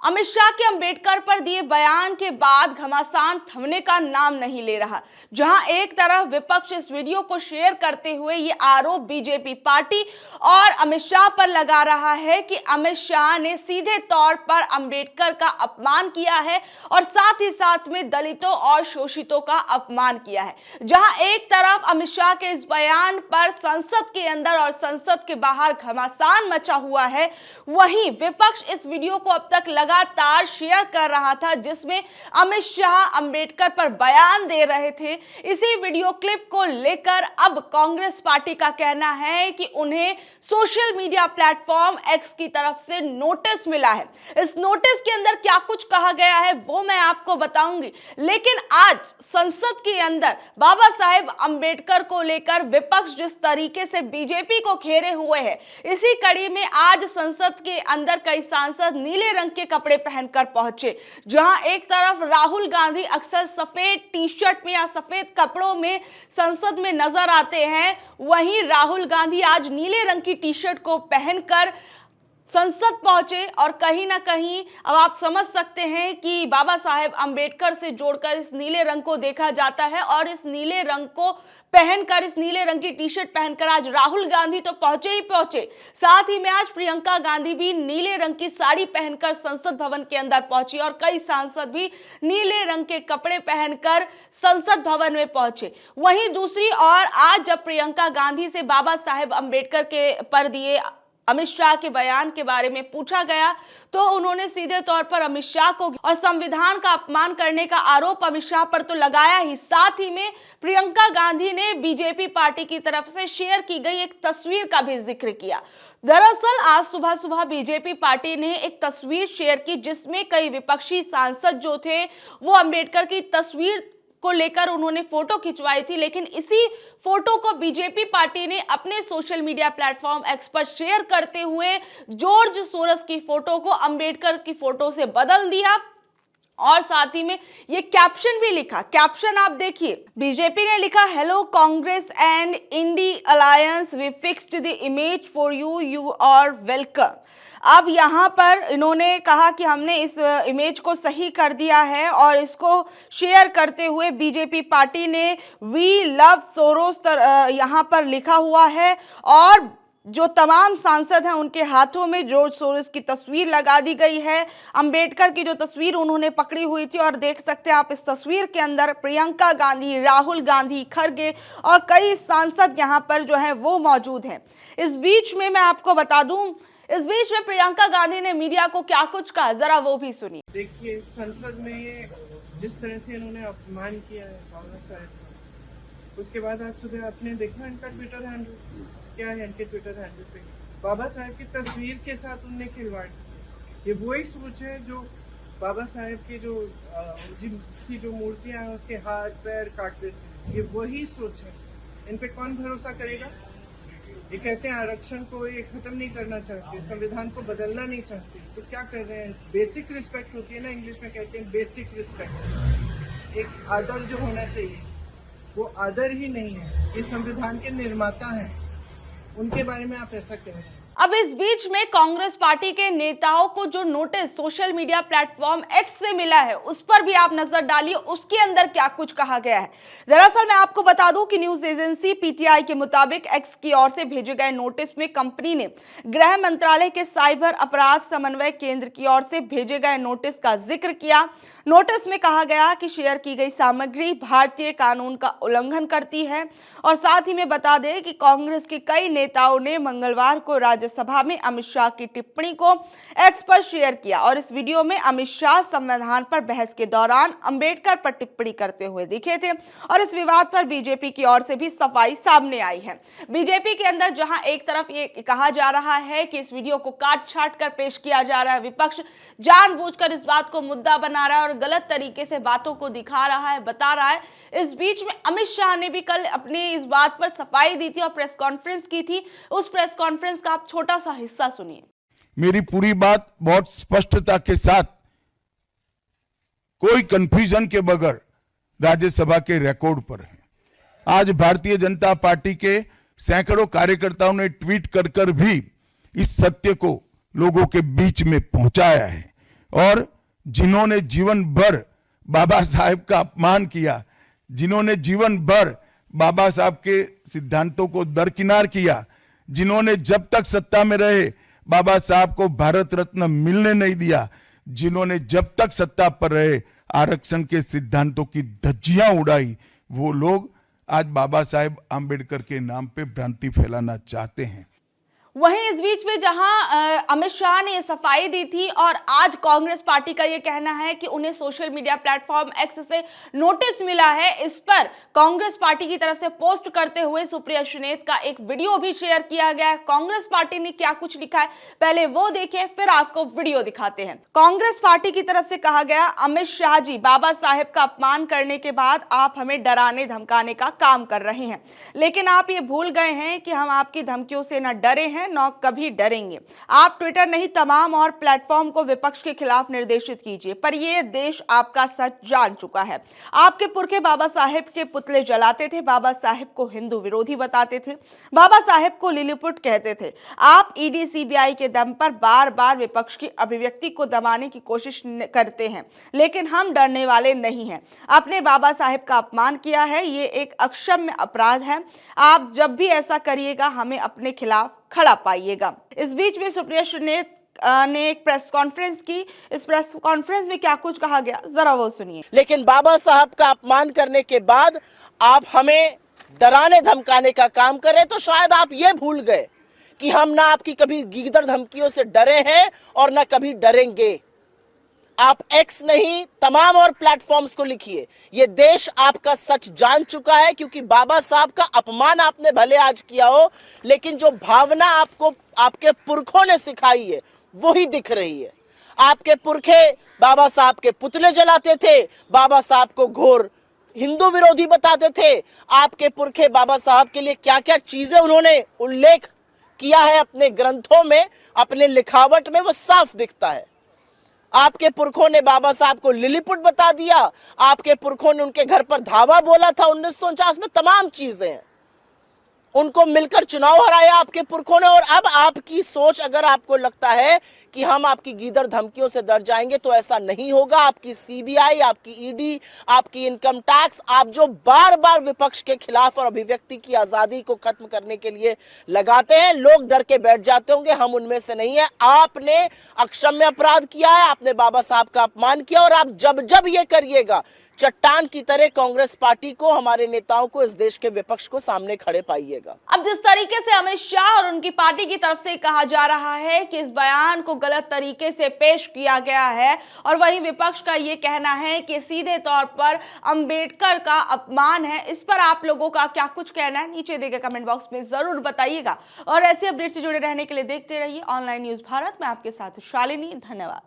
अमित शाह के अंबेडकर पर दिए बयान के बाद घमासान थमने का नाम नहीं ले रहा। जहां एक तरफ विपक्ष इस वीडियो को शेयर करते हुए ये आरोप बीजेपी पार्टी और अमित शाह पर लगा रहा है कि अमित शाह ने सीधे तौर पर अंबेडकर का अपमान किया है और साथ ही साथ में दलितों और शोषितों का अपमान किया है। जहां एक तरफ अमित शाह के इस बयान पर संसद के अंदर और संसद के बाहर घमासान मचा हुआ है, वहीं विपक्ष इस वीडियो को अब तक लगातार शेयर कर रहा था जिसमें अमित शाह अंबेडकर पर बयान दे रहे थे। इसी वीडियो क्लिप को लेकर अब कांग्रेस पार्टी का कहना है कि उन्हें सोशल मीडिया प्लेटफॉर्म एक्स की तरफ से नोटिस मिला है। इस नोटिस के अंदर क्या कुछ कहा गया है वो मैं आपको बताऊंगी, लेकिन आज संसद के अंदर बाबा साहेब अंबेडकर को लेकर विपक्ष जिस तरीके से बीजेपी को घेरे हुए है, इसी कड़ी में आज संसद के अंदर कई सांसद नीले रंग के कपड़े पहनकर पहुंचे। जहां एक तरफ राहुल गांधी अक्सर सफेद टी शर्ट में या सफेद कपड़ों में संसद में नजर आते हैं, वहीं राहुल गांधी आज नीले रंग की टी शर्ट को पहनकर संसद पहुंचे और कहीं ना कहीं अब आप समझ सकते हैं कि बाबा साहेब अंबेडकर से जोड़कर इस नीले रंग को देखा जाता है। और इस नीले रंग को पहनकर, इस नीले रंग की टी शर्ट पहनकर आज राहुल गांधी तो पहुंचे ही पहुंचे, साथ ही में आज प्रियंका गांधी भी नीले रंग की साड़ी पहनकर संसद भवन के अंदर पहुंची और कई सांसद भी नीले रंग के कपड़े पहनकर संसद भवन में पहुंचे। वहीं दूसरी ओर आज जब प्रियंका गांधी से बाबा साहेब अंबेडकर के पर दिए अमित शाह के बयान के बारे में पूछा गया तो उन्होंने सीधे तौर पर अमित शाह को और संविधान का अपमान करने का आरोप अमित शाह पर तो लगाया ही, साथ ही में प्रियंका गांधी ने बीजेपी पार्टी की तरफ से शेयर की गई एक तस्वीर का भी जिक्र किया। दरअसल आज सुबह सुबह बीजेपी पार्टी ने एक तस्वीर शेयर की जिसमें कई विपक्षी सांसद जो थे वो अंबेडकर की तस्वीर को लेकर उन्होंने फोटो खिंचवाई थी, लेकिन इसी फोटो को बीजेपी पार्टी ने अपने सोशल मीडिया प्लेटफॉर्म एक्स पर शेयर करते हुए जॉर्ज सोरस की फोटो को अंबेडकर की फोटो से बदल दिया और साथ ही में ये कैप्शन भी लिखा। कैप्शन आप देखिए, बीजेपी ने लिखा, hello Congress and INDI alliance, we fixed the image for you, you are welcome. अब यहाँ पर इन्होंने कहा कि हमने इस इमेज को सही कर दिया है और इसको शेयर करते हुए बीजेपी पार्टी ने वी लव सोरोस यहाँ पर लिखा हुआ है और जो तमाम सांसद हैं उनके हाथों में जॉर्ज सोरोस की तस्वीर लगा दी गई है। अंबेडकर की जो तस्वीर उन्होंने पकड़ी हुई थी और देख सकते हैं आप इस तस्वीर के अंदर प्रियंका गांधी, राहुल गांधी, खड़गे और कई सांसद यहाँ पर जो है वो मौजूद हैं। इस बीच में मैं आपको बता दूं, इस बीच में प्रियंका गांधी ने मीडिया को क्या कुछ कहा, जरा वो भी सुनिए। देखिए, संसद में ये जिस तरह से इन्होंने अपमान किया है कांग्रेस साहब का, उसके बाद आज सुबह आपने देखा इनका ट्विटर हैंडल क्या है, इनके ट्विटर हैंडल पे बाबा साहेब की तस्वीर के साथ उनने खिलवाड़ किया। ये वही सोच है जो बाबा साहेब की जिनकी जो मूर्तियां हैं उसके हाथ पैर काट देते हैं, ये वही सोच है। इन पे कौन भरोसा करेगा? ये कहते हैं आरक्षण को ये खत्म नहीं करना चाहते, संविधान को बदलना नहीं चाहते, तो क्या कर रहे हैं? बेसिक रिस्पेक्ट होती है ना, इंग्लिश में कहते हैं बेसिक रिस्पेक्ट। एक आदर जो होना चाहिए वो आदर ही नहीं है। ये संविधान के निर्माता हैं, उनके बारे में आप ऐसा कह रहे हैं। अब इस बीच में कांग्रेस पार्टी के नेताओं को जो notice social media platform x से मिला है उस पर भी आप नजर डालिए, उसके अंदर क्या कुछ कहा गया है। दरअसल मैं आपको बता दूं कि न्यूज एजेंसी पीटीआई के मुताबिक एक्स की ओर से भेजे गए नोटिस में कंपनी ने गृह मंत्रालय के साइबर अपराध समन्वय केंद्र की ओर से भेजे गए नोटिस का जिक्र किया। नोटिस में कहा गया कि शेयर की गई सामग्री भारतीय कानून का उल्लंघन करती है और साथ ही में बता दें कि कांग्रेस के कई नेताओं ने मंगलवार को राज्यसभा में अमित शाह की टिप्पणी को एक्स पर शेयर किया और इस वीडियो में अमित शाह संविधान पर बहस के दौरान अंबेडकर पर टिप्पणी करते हुए दिखे थे और इस विवाद पर बीजेपी की ओर से भी सफाई सामने आई है। बीजेपी के अंदर जहां एक तरफ ये कहा जा रहा है कि इस वीडियो को काट छाट कर पेश किया जा रहा है, विपक्ष जानबूझकर इस बात को मुद्दा बना रहा है और गलत तरीके से बातों को दिखा रहा है, बता रहा है। इस बीच में अमित शाह ने भी कल अपनी इस बात पर सफाई दी थी और प्रेस कॉन्फ्रेंस की थी। उस प्रेस कॉन्फ्रेंस का आप छोटा सा हिस्सा सुनिए। मेरी पूरी बात बहुत स्पष्टता के साथ, कोई कंफ्यूजन के बगैर राज्यसभा के रिकॉर्ड पर है। आज भारतीय जनता पार्टी के सैकड़ों कार्यकर्ताओं ने ट्वीट कर भी इस सत्य को लोगों के बीच में पहुंचाया है। और जिन्होंने जीवन भर बाबा साहेब का अपमान किया, जिन्होंने जीवन भर बाबा साहब के सिद्धांतों को दरकिनार किया, जिन्होंने जब तक सत्ता में रहे बाबा साहब को भारत रत्न मिलने नहीं दिया, जिन्होंने जब तक सत्ता पर रहे आरक्षण के सिद्धांतों की धज्जियां उड़ाई, वो लोग आज बाबा साहेब आंबेडकर के नाम पे भ्रांति फैलाना चाहते हैं। वहीं इस बीच में जहां अमित शाह ने सफाई दी थी और आज कांग्रेस पार्टी का यह कहना है कि उन्हें सोशल मीडिया प्लेटफॉर्म एक्स से नोटिस मिला है, इस पर कांग्रेस पार्टी की तरफ से पोस्ट करते हुए सुप्रिया सुनेत का एक वीडियो भी शेयर किया गया है। कांग्रेस पार्टी ने क्या कुछ लिखा है पहले वो देखें, फिर आपको वीडियो दिखाते हैं। कांग्रेस पार्टी की तरफ से कहा गया, अमित शाह जी, बाबा साहेब का अपमान करने के बाद आप हमें डराने धमकाने का काम कर रहे हैं, लेकिन आप ये भूल गए हैं कि हम आपकी धमकियों से न डरे हैं न कभी डरेंगे। आप ट्विटर नहीं तमाम और प्लेटफॉर्म को विपक्ष के खिलाफ निर्देशित कीजिए, पर यह देश आपका सच जान चुका है। आपके पुरखे बाबा साहेब के पुतले जलाते थे, बाबा साहेब को हिंदू विरोधी बताते थे, बाबा साहेब को लिलीपुट कहते थे। आप ईडी सीबीआई के दम पर बार बार विपक्ष की अभिव्यक्ति को दबाने की कोशिश करते हैं, लेकिन हम डरने वाले नहीं हैं। आपने बाबा साहेब का अपमान किया है, ये एक अक्षम्य अपराध है। आप जब भी ऐसा करिएगा हमें अपने खिलाफ खड़ा पाइएगा। इस बीच में सुप्रिया सुनेत ने एक प्रेस कॉन्फ्रेंस की। इस प्रेस कॉन्फ्रेंस में क्या कुछ कहा गया, जरा वो सुनिए। लेकिन बाबा साहब का अपमान करने के बाद आप हमें डराने धमकाने का काम कर रहे हैं, तो शायद आप ये भूल गए कि हम ना आपकी कभी गीदड़ धमकियों से डरे हैं और ना कभी डरेंगे। आप एक्स नहीं तमाम और प्लेटफॉर्म्स को लिखिए, ये देश आपका सच जान चुका है, क्योंकि बाबा साहब का अपमान आपने भले आज किया हो, लेकिन जो भावना आपको आपके पुरखों ने सिखाई है वही दिख रही है। आपके पुरखे बाबा साहब के पुतले जलाते थे, बाबा साहब को घोर हिंदू विरोधी बताते थे। आपके पुरखे बाबा साहब के लिए क्या क्या चीजें उन्होंने उल्लेख किया है अपने ग्रंथों में, अपने लिखावट में, वो साफ दिखता है। आपके पुरखों ने बाबा साहब को लिलीपुट बता दिया, आपके पुरखों ने उनके घर पर धावा बोला था 1949 में, तमाम चीजें हैं। उनको मिलकर चुनाव हराया आपके पुरखों ने। और अब आपकी सोच, अगर आपको लगता है कि हम आपकी गीदड़ धमकियों से डर जाएंगे, तो ऐसा नहीं होगा। आपकी सीबीआई, आपकी ईडी, आपकी इनकम टैक्स, आप जो बार बार विपक्ष के खिलाफ और अभिव्यक्ति की आजादी को खत्म करने के लिए लगाते हैं, लोग डर के बैठ जाते होंगे, हम उनमें से नहीं है। आपने अक्षम्य अपराध किया है, आपने बाबा साहब का अपमान किया, और आप जब जब ये करिएगा चट्टान की तरह कांग्रेस पार्टी को, हमारे नेताओं को, इस देश के विपक्ष को सामने खड़े पाइएगा। अब जिस तरीके से अमित शाह और उनकी पार्टी की तरफ से कहा जा रहा है कि इस बयान को गलत तरीके से पेश किया गया है, और वहीं विपक्ष का ये कहना है कि सीधे तौर पर अंबेडकर का अपमान है, इस पर आप लोगों का क्या कुछ कहना है, नीचे दिए गए कमेंट बॉक्स में जरूर बताइएगा। और ऐसे अपडेट से जुड़े रहने के लिए देखते रहिए ऑनलाइन न्यूज भारत में, आपके साथ शालिनी। धन्यवाद।